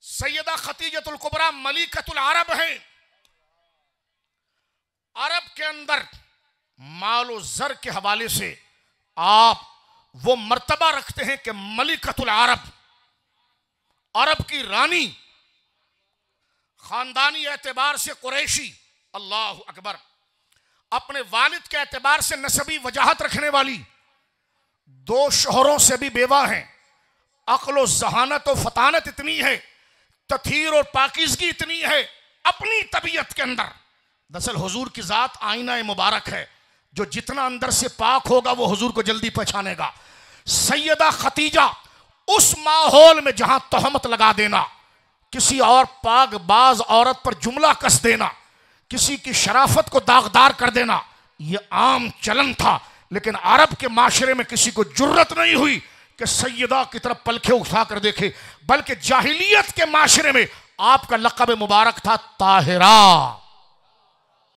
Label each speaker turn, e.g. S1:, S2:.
S1: सैयदा खतीजतुल कुबरा मलिकतुल अरब है। अरब के अंदर मालो जर के हवाले से आप वो मर्तबा रखते हैं कि मलिकतुल अरब, अरब की रानी, खानदानी एतबार से कुरैशी, अल्लाह अकबर, अपने वालिद के एतबार से नसबी वजाहत रखने वाली, 2 शोहरों से भी बेवा हैं। अक्ल जहानत और फतानत इतनी है, तथीर और पाकीज़गी इतनी है अपनी तबीयत के अंदर। दरअसल हुजूर की जात आईना मुबारक है, जो जितना अंदर से पाक होगा वो हुजूर को जल्दी पहचानेगा। सैयदा खतीजा उस माहौल में जहां तहमत लगा देना, किसी और पाक बाज औरत पर जुमला कस देना, किसी की शराफत को दागदार कर देना, यह आम चलन था। लेकिन अरब के माशरे में किसी को जुर्रत नहीं हुई कि सैयदा की तरफ पलखे उठा कर देखे, बल्कि जाहिलियत के माशरे में आपका लक़ब मुबारक था ताहिरा।